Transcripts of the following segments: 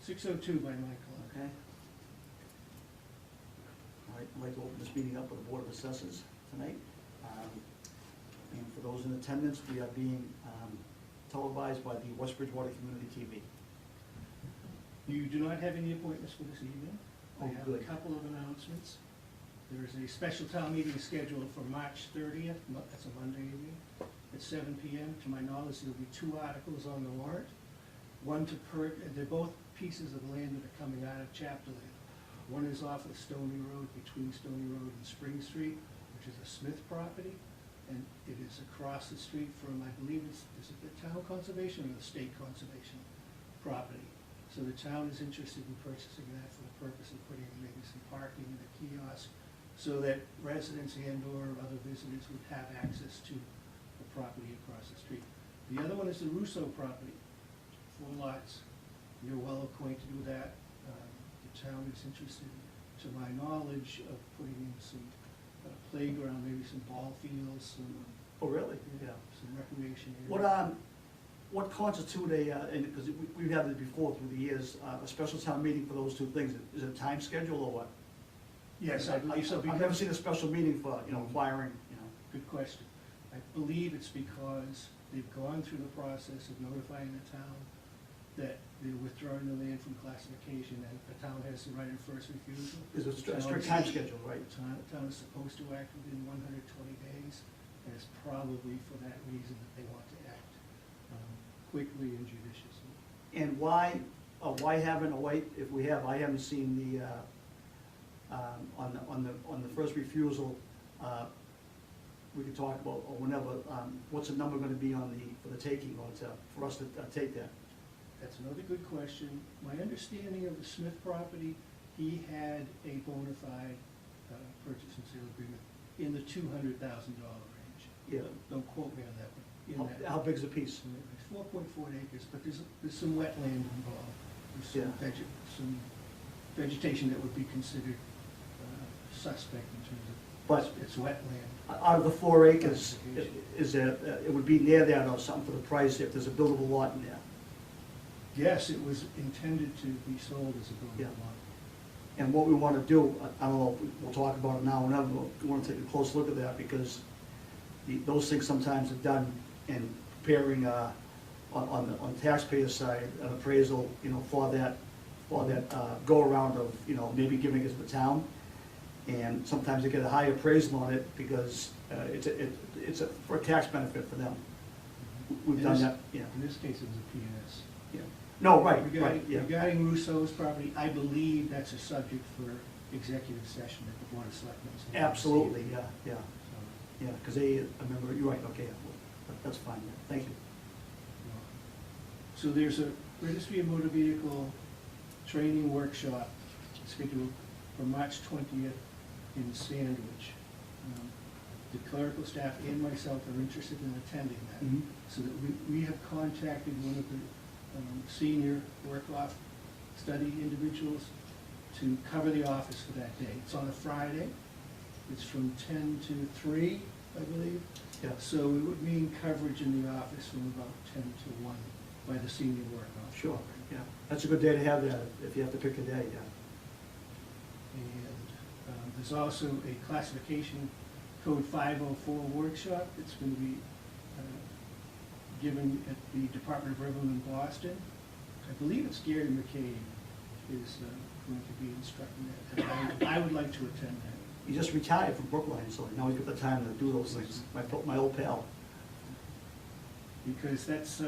6:02 by my clock. Okay. All right, I'd like to open this meeting up with the Board of Assessors tonight. And for those in attendance, we are being televised by the West Bridgewater Community TV. You do not have any appointments for this evening. I Oh, have good. a couple of announcements. There is a special town meeting scheduled for March 30th, that's a Monday evening, at 7 p.m. To my knowledge, there'll be 2 articles on the warrant. One they're both pieces of land that are coming out of chapter land. One is off of Stony Road, between Stony Road and Spring Street, which is a Smith property, and it is across the street from, I believe is it the town conservation or the state conservation property? So the town is interested in purchasing that for the purpose of putting maybe some parking and a kiosk, so that residents and/or other visitors would have access to the property across the street. The other one is the Russo property, 4 lots. You're well acquainted with that. The town is interested, to my knowledge, of putting in some playground, maybe some ball fields, some, Oh, really? some recreation area. What constitute because we've had it before through the years, a special town meeting for those 2 things? Is it a time schedule or what? Yes, I believe so. I've never seen a special meeting for, acquiring, Good question. I believe it's because they've gone through the process of notifying the town that they're withdrawing the land from classification, and the town has the right of first refusal. Is it a strict time schedule, right? The town is supposed to act within 120 days, and it's probably for that reason that they want to act quickly and judiciously. And why haven't, I haven't seen the, on the first refusal, we could talk about, or whenever, what's the number gonna be for the taking, or for us to take that? That's another good question. My understanding of the Smith property, he had a bona fide purchase and sale agreement in the $200,000 range. Yeah. Don't quote me on that one. In that. How big's the piece? It's 4.4 acres, but there's some wetland involved. There's some vegetation that would be considered suspect in terms of But it's wetland. out of the 4 acres, is there, it would be near that or something for the price if there's a buildable lot in there? Yes, it was intended to be sold as a buildable Yeah. lot. And what we want to do, I don't know, we'll talk about it now, whenever, we want to take a close look at that, because those things sometimes are done in preparing, on the taxpayer side, an appraisal, for that go-around of, maybe giving it to the town. And sometimes they get a high appraisal on it because it's for a tax benefit for them. We've done that, yeah. In this case, it was a PNS. Yeah. No, right, yeah. Regarding Russo's property, I believe that's a subject for executive session at the Board of Selectmen. Absolutely, yeah, So, yeah, because I remember, you're right, okay, that's fine, yeah. Thank you. So there's a registry of motor vehicle training workshop scheduled for March 20th in Sandwich. The clerical staff and myself are interested in attending that. Mhm. So that we have contacted one of the senior work-off study individuals to cover the office for that day. It's on a Friday. It's from 10 to 3, I believe. Yeah. So it would mean coverage in the office from about 10 to 1 by the senior work-off. Sure, yeah. That's a good day to have that, if you have to pick a day, yeah. And there's also a classification code 504 workshop that's going to be given at the Department of Revenue in Boston. I believe it's Gary McCabe is going to be instructing that. And I would like to attend that. He just retired from Brookline, so now he's got the time to do those things, my old pal. Because that's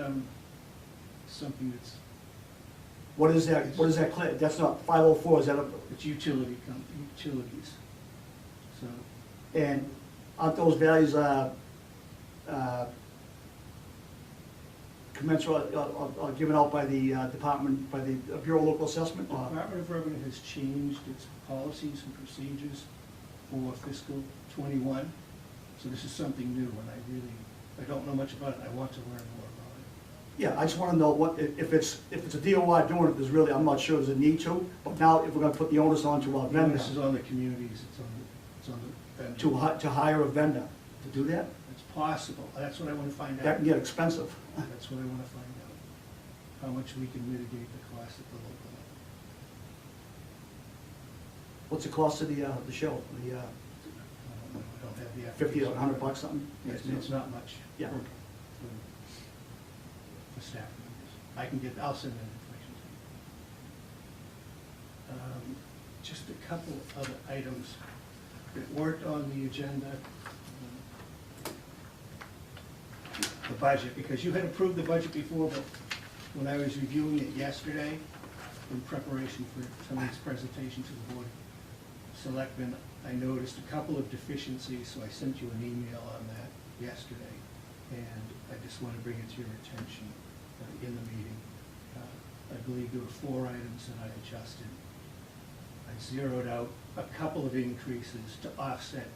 something that's, What is that, that's not 504, is that it's utilities. So, and aren't those values, commensurate, or given out by the department, by the Bureau of Local Assessment? the Department of Revenue has changed its policies and procedures for fiscal '21. So this is something new, and I don't know much about it. I want to learn more about it. Yeah, I just want to know what, if it's a DOI doing it, there's really, I'm not sure there's a need to, but now if we're going to put the onus onto our vendor. This is on the communities, it's on the vendor. To hire a vendor to do that, It's possible, that's what I want to find out. that can get expensive. That's what I want to find out, how much we can mitigate the cost at the local level. What's the cost of the show? The I don't have the 50 or application. $100 something? It's not much. Yeah. For staff members. I'll send that information to you. Just a couple other items that weren't on the agenda. The budget, because you had approved the budget before, but when I was reviewing it yesterday, in preparation for tonight's presentation to the board of selectmen, I noticed a couple of deficiencies, so I sent you an email on that yesterday, and I just want to bring it to your attention in the meeting. I believe there were 4 items that I adjusted. I zeroed out a couple of increases to offset.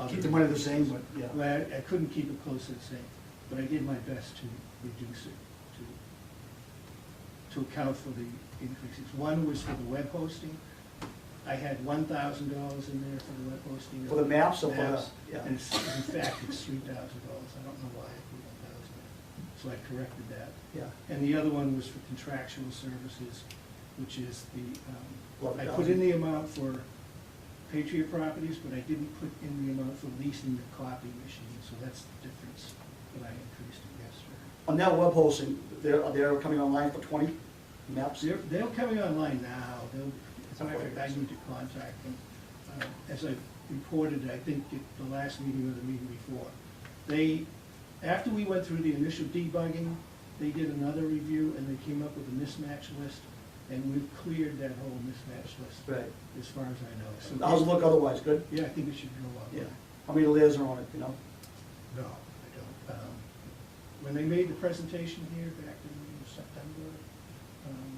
Keep the money the same, but, yeah. Well, I couldn't keep it close to the same, but I did my best to reduce it, to account for the increases. One was for the web hosting. I had $1,000 in there for the web hosting. For the maps or for the, Maps, yeah. and in fact, it's $3,000. I don't know why I put 1,000 in. So I corrected that. Yeah. And the other one was for contractual services, which is the, I 11,000. put in the amount for Patriot Properties, but I didn't put in the amount for leasing the copy machine, so that's the difference that I increased it yesterday. On that web hosting, they're coming online for 20 maps? They're coming online now. As a matter of fact, I need to contact them. As I reported, I think at the last meeting or the meeting before, after we went through the initial debugging, they did another review and they came up with a mismatch list, and we've cleared that whole mismatch list. Right. As far as I know. So How's it look otherwise, good? Yeah, I think it should go up. Yeah. How many layers are on it, you know? No, I don't. When they made the presentation here back in September.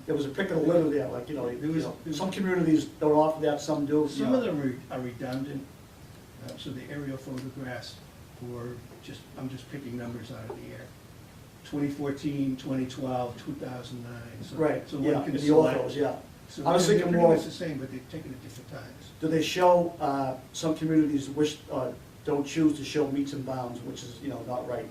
There was a pick of the litter there, like, There was- some communities don't offer that, some do. Some of them are redundant, so the aerial photographs were I'm just picking numbers out of the air. 2014, 2012, 2009. So- Right, So yeah, one can the select. authors, yeah. So I was they're thinking pretty more, much the same, but they've taken at different times. do they show, some communities don't choose to show meets and bounds, which is, not right?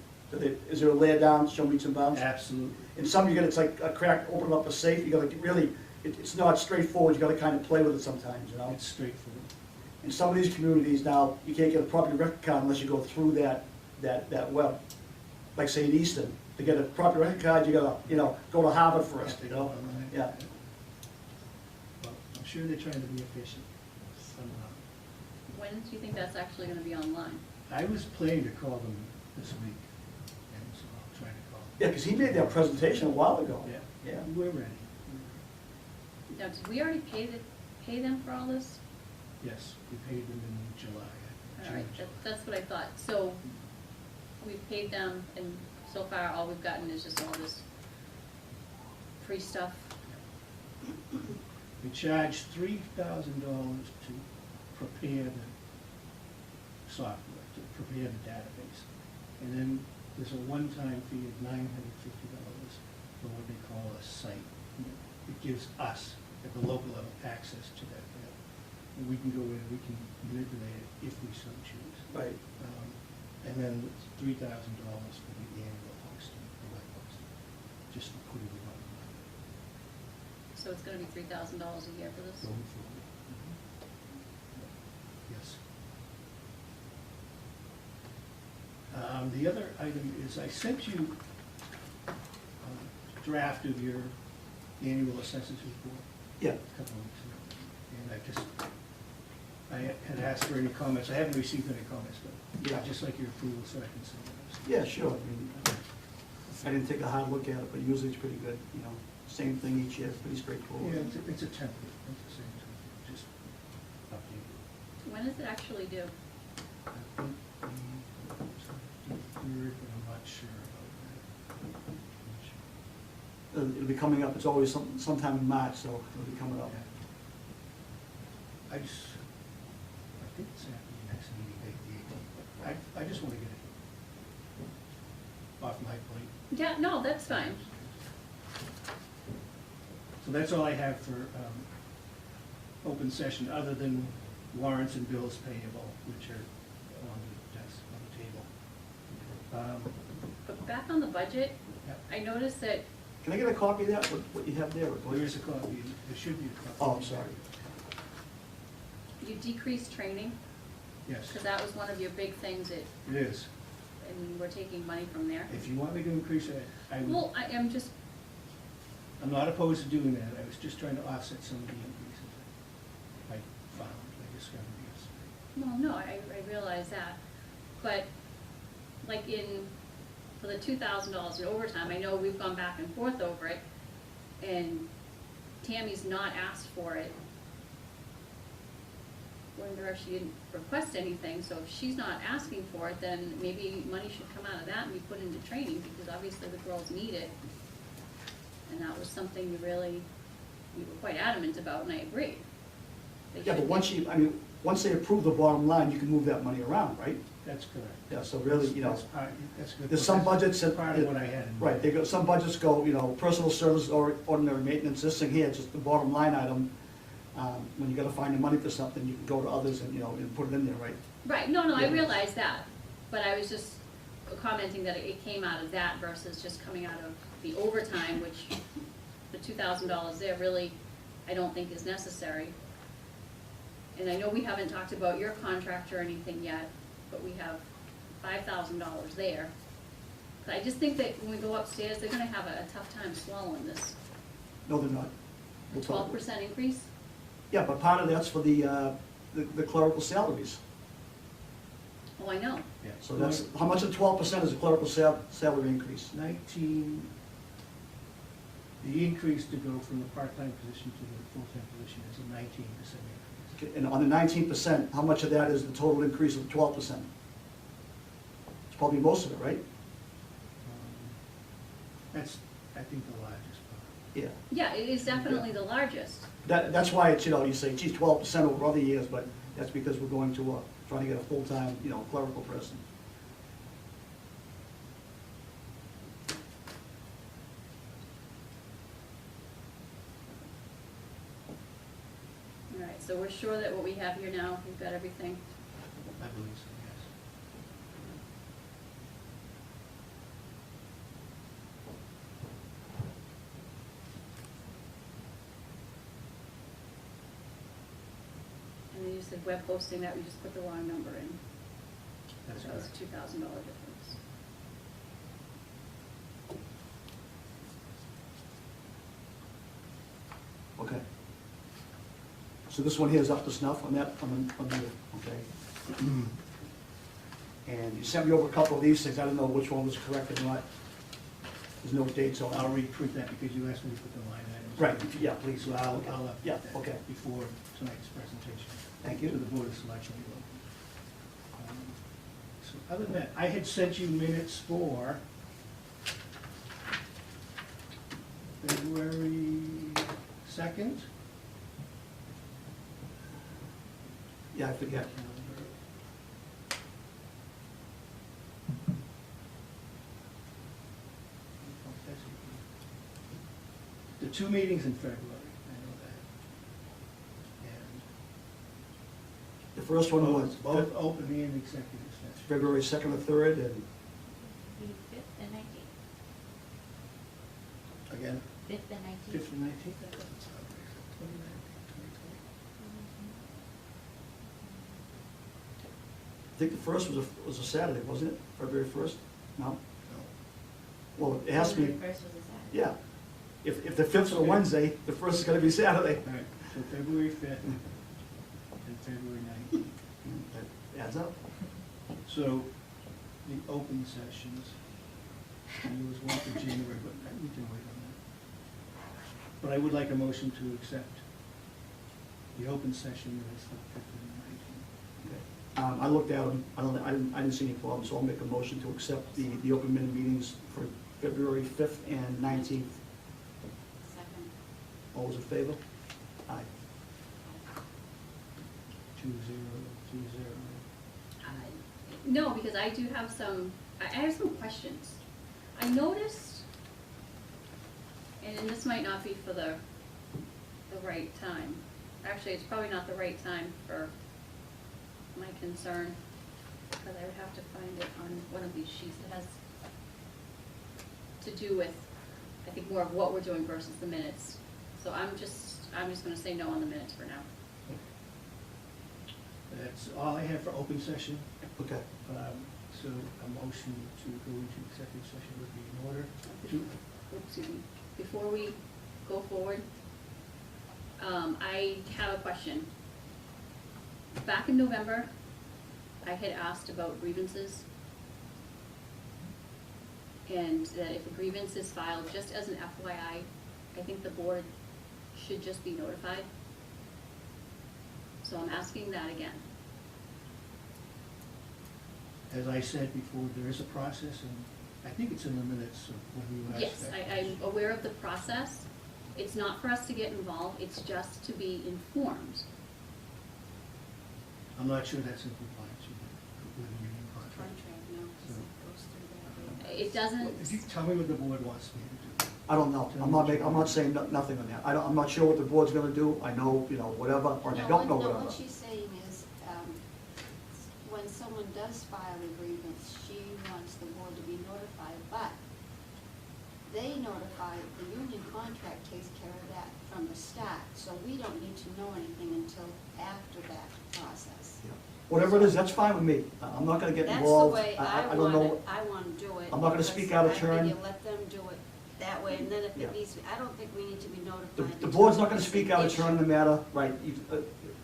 Is there a layer down, show meets and bounds? Absolutely. And some it's like a crack, open up a safe, you gotta really, it's not straightforward, you gotta kind of play with it sometimes, It's straightforward. In some of these communities now, you can't get a property record card unless you go through that web. Like say in Easton, to get a property record card, you gotta, go to Harvard first, Have to go online. Yeah. Well, I'm sure they're trying to be efficient somehow. When do you think that's actually gonna be online? I was planning to call them this week, and so I'll try to call them. Yeah, because he made that presentation a while ago. Yeah, Yeah. we're ready. Now, did we already pay them for all this? Yes, we paid them in July. All right, that's what I thought. So, we've paid them, and so far, all we've gotten is just all this free stuff. We charged $3,000 to prepare the software, to prepare the database. And then there's a one-time fee of $950 for what they call a site. It gives us, at the local level, access to that data. And we can go in, we can manipulate it if we so choose. Right. And then it's $3,000 for the annual hosting, the web hosting, just for putting it online. So it's gonna be $3,000 a year for this? Going forward. Yes. The other item is I sent you a draft of your annual assessors report Yeah. a couple of weeks ago. And I had asked for any comments. I haven't received any comments, but Yeah. I'd just like your approval so I can send those. Yeah, sure. I didn't take a hard look at it, but usually it's pretty good, Same thing each year, pretty straightforward. Yeah, it's a template, it's the same template, just updated. When is it actually due? I think the 23rd, but I'm not sure about that. It'll be coming up, it's always sometime in March, so it'll be coming up. Yeah. I think it's after the next meeting, the 18th, but I just want to get it off my plate. Yeah, no, that's fine. So that's all I have for open session, other than warrants and bills payable, which are on the desk, on the table. But back on the budget, Yep. I noticed that Can I get a copy of that, what you have there? There is a copy, there should be a copy. Oh, I'm sorry. You decreased training, Yes, because that was one of your big things that, it is. and we're taking money from there. If you want me to increase it, I will. Well, I am just, I'm not opposed to doing that, I was just trying to offset some of the increases I found, I discovered yesterday. no, I realize that, but like for the $2,000 in overtime, I know we've gone back and forth over it, and Tammy's not asked for it. Wonder she didn't request anything, so if she's not asking for it, then maybe money should come out of that and be put into training, because obviously the girls need it. And that was something you were quite adamant about, and I agree. They Yeah, but should once be- once they approve the bottom line, you can move that money around, right? That's correct. Yeah, so really, you know, That's good. there's some budgets that. Part of what I had in Right, mind. some budgets go, you know, personal service or ordinary maintenance, this thing here, just the bottom line item. When you gotta find the money for something, you can go to others and, you know, and put it in there, right? Right, no, I Yeah. realize that, but I was just commenting that it came out of that versus just coming out of the overtime, which the $2,000 there really, I don't think is necessary. And I know we haven't talked about your contract or anything yet, but we have $5,000 there. But I just think that when we go upstairs, they're gonna have a tough time swallowing this. No, they're not. We'll talk. 12% increase? Yeah, but part of that's for the clerical salaries. Oh, I know. Yeah. So that's, how much of 12% is a clerical salary increase? 19, the increase to go from the part-time position to the full-time position is a 19% increase. Okay, and on the 19%, how much of that is the total increase of 12%? It's probably most of it, right? That's, I think, the largest part. Yeah. Yeah, it is definitely the largest. That's why it's, you know, you say, geez, 12% over other years, but that's because we're going to, trying to get a full-time, you know, clerical person. All right, so we're sure that what we have here now, we've got everything. I believe so, yes. And then you said web hosting, that we just put the wrong number in. That's That was correct. a $2,000 difference. Okay. So this one here is up to snuff on that, on the, okay. And you sent me over a couple of these things, I don't know which one was correct or not. There's no dates on it. I'll reprint that because you asked me to put the line items. Right, yeah, please. So I'll update Yeah, that okay. before tonight's presentation. Thank you. To the Board of Selection. So other than that, I had sent you minutes for February 2nd. Yeah, I forget. The two meetings in February, I know that. The first one was And both open and executive session. February 2nd or 3rd, and The 5th and 19th. Again, 5th and 19th. 5th and 19th, that doesn't sound right. 2019, 2020. I think the first was a Saturday, wasn't it? February 1st? No? No. Well, it has to be, February 1st was a Saturday. yeah. If the 5th is a Wednesday, the 1st is gonna be Saturday. All right, so February 5th and February 19th. That adds up. So, the open sessions, and there was one for January, but we can wait on that. But I would like a motion to accept the open session minutes for 5th and 19th. Okay. I looked at them, I didn't see any problems, so I'll make a motion to accept the open minute meetings for February 5th and 19th. Second. All those in favor? Aye. 2-0. No, because I do have some, I have some questions. I noticed, and this might not be for the right time. Actually, it's probably not the right time for my concern, because I would have to find it on one of these sheets that has to do with I think more of what we're doing versus the minutes. So I'm just gonna say no on the minutes for now. That's all I have for open session. Okay. So a motion to go into executive session would be in order to, Excuse me, before we go forward, I have a question. Back in November, I had asked about grievances. And that if a grievance is filed, just as an FYI, I think the board should just be notified. So I'm asking that again. as I said before, there is a process, and I think it's in the minutes of when you asked Yes, that I'm question. aware of the process. It's not for us to get involved, it's just to be informed. I'm not sure that's in compliance with the union contract. Contract, no, because it goes through that. It doesn't, If you tell me what the board wants me to do. I don't know. I'm not saying nothing on that. I'm not sure what the board's gonna do. I know, whatever, or I don't know No, whatever. what she's saying is, when someone does file a grievance, she wants the board to be notified, but they notify, the union contract takes care of that from the start, so we don't need to know anything until after that process. Yeah. Whatever it is, that's fine with me. I'm not gonna get That's the involved. way I don't know. want it, I want to do it. I'm not gonna because speak out of I turn. figure let them do it that way, and then if Yeah. it needs, I don't think we need to be The notified. the until board's not gonna it's speak an out of issue. turn in the matter, right?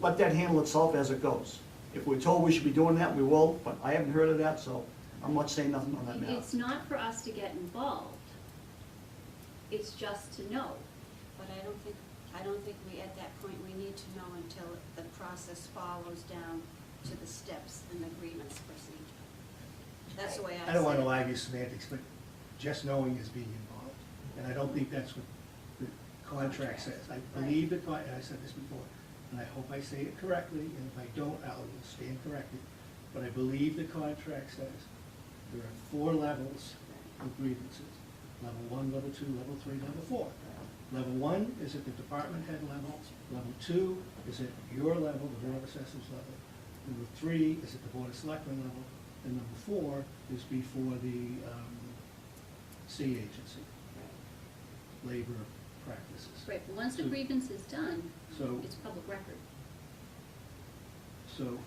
Let that handle itself as it goes. If we're told we should be doing that, we will, but I haven't heard of that, so I'm not saying nothing on that matter. it's not for us to get involved. It's just to know. But I don't think we, at that point, we need to know until the process follows down to the steps in the grievance procedure. That's the way I see it. I don't want to argue semantics, but just knowing is being involved. And I don't think that's what the contract says. I believe the, and I said this before, and I hope I say it correctly, and if I don't, I'll stand corrected. But I believe the contract says there are 4 levels of grievances. Level 1, level 2, level 3, level 4. Level 1 is at the department head level. Level 2 is at your level, the Board of Assessors level. Level 3 is at the Board of Selectmen level. And level 4 is before the C agency, labor practices. Right, but once the So- grievance is done, So- it's public record. So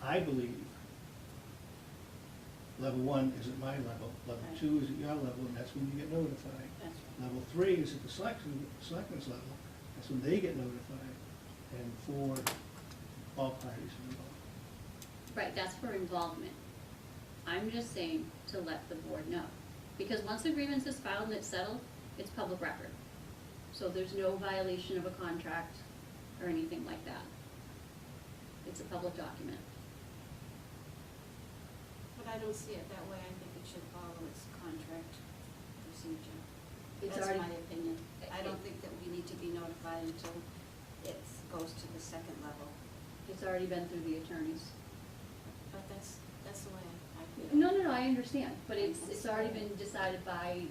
I believe level 1 is at my level, level Right. 2 is at your level, and that's when you get notified. That's Level 3 is at the selectmen's level, that's when they get notified, and 4, all parties are involved. right, that's for involvement. I'm just saying to let the board know. Because once the grievance is filed and it's settled, it's public record. So there's no violation of a contract or anything like that. It's a public document. But I don't see it that way. I think it should follow its contract procedure. It's That's already- my opinion. I don't think that we need to be notified until it goes to the second level. It's already been through the attorneys. But that's the way I feel. No, I understand, but it's already been decided by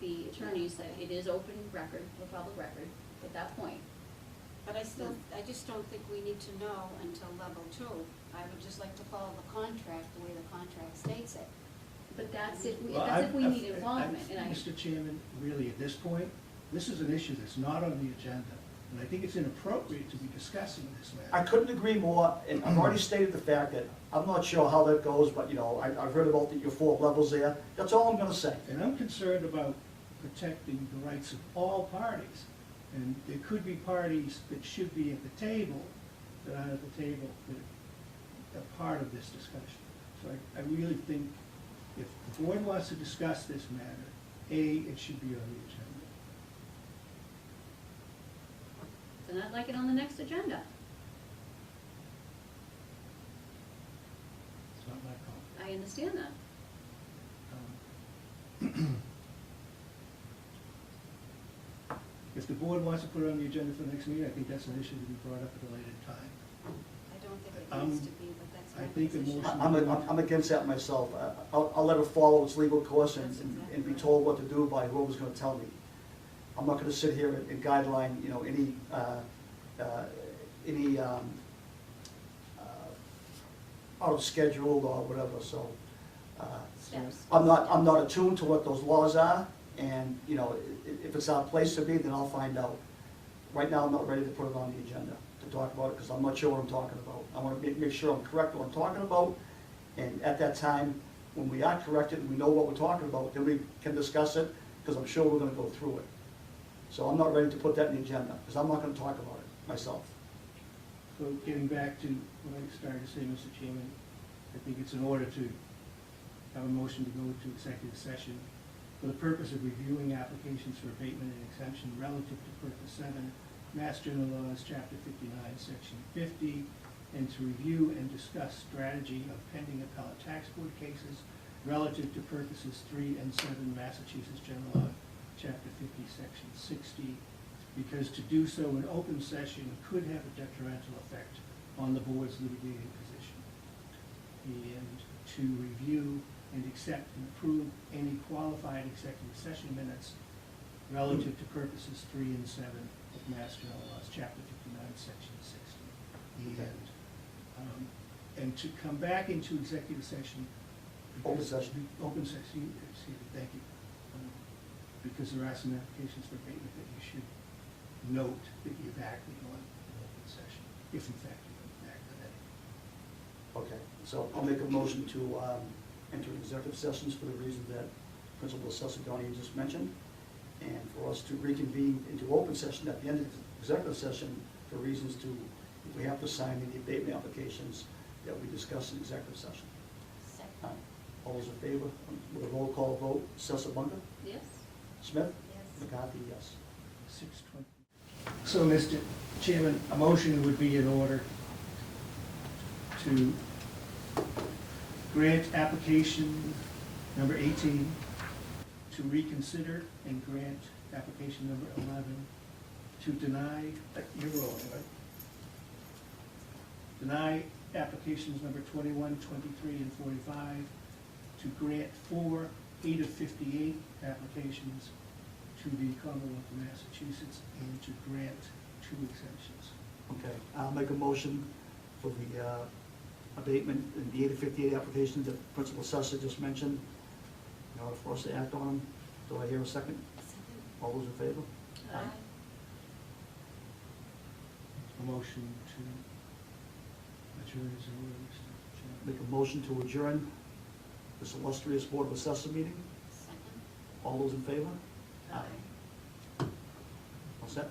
the attorneys that it is open record, or public record, at that point. But I just don't think we need to know until level 2. I would just like to follow the contract the way the contract states it. But that's if we, Well, that's if we I've- need involvement, and I. Mr. Chairman, really, at this point, this is an issue that's not on the agenda, and I think it's inappropriate to be discussing this I matter. couldn't agree more, and I've already stated the fact that I'm not sure how that goes, but, I've heard about your 4 levels there. That's all I'm gonna say. And I'm concerned about protecting the rights of all parties. And there could be parties that should be at the table, that aren't at the table, that are part of this discussion. So I really think if the board wants to discuss this matter, it should be on the agenda. Then I'd like it on the next agenda. It's not my call. I understand that. If the board wants to put it on the agenda for the next meeting, I think that's an issue to be brought up at a later time. I don't think it needs to be, but that's I my think a position. motion- I'm against that myself. I'll let it follow its legal course and be told what to do by whoever's gonna tell me. I'm not gonna sit here and guideline, any out of schedule or whatever, so. Steps. I'm not attuned to what those laws are, And, you know, if it's our place to be, then I'll find out. Right now, I'm not ready to put it on the agenda to talk about it, because I'm not sure what I'm talking about. I want to make sure I'm correct what I'm talking about, and at that time, when we are corrected and we know what we're talking about, then we can discuss it, because I'm sure we're gonna go through it. So I'm not ready to put that in the agenda, because I'm not gonna talk about it myself. So getting back to what I started to say, Mr. Chairman, I think it's in order to have a motion to go into executive session for the purpose of reviewing applications for abatement and exemption relative to purpose 7, Mass General Laws, Chapter 59, Section 50, and to review and discuss strategy of pending appellate tax board cases relative to purposes 3 and 7, Massachusetts General Law, Chapter 50, Section 60, because to do so in open session could have a detrimental effect on the board's litigating position. And to review and accept and approve any qualified executive session minutes relative to purposes 3 and 7 of Mass General Laws, Chapter 59, Section 60. And to come back into executive session. Open session. Open session, excuse me, thank you. Because there are some applications for abatement that you should note that you've acted on in open session, if in fact you've acted on it. Okay, so I'll make a motion to enter executive sessions for the reasons that Principal Assessor Donnie just mentioned, and for us to reconvene into open session at the end of the executive session for reasons to, if we have to sign the abatement applications that we discussed in executive session. Second. All those in favor, with a roll call vote, Assessor Bunker? Yes? Smith? Yes. McCarthy, yes. 6:20. So, Mr. Chairman, a motion would be in order to grant application number 18, to reconsider and grant application number 11, to deny, you're rolling, right? Deny applications number 21, 23, and 45, to grant 4 8 of 58 applications to the Commonwealth of Massachusetts, and to grant 2 exemptions. Okay, I'll make a motion for the abatement in the 8 of 58 applications that Principal Assessor just mentioned, in order for us to act on them. Do I hear a second? Second. All those in favor? Aye. A motion to adjourn is in order, Mr. Chairman. Make a motion to adjourn this illustrious Board of Assessor meeting. Second. All those in favor? Aye. All set?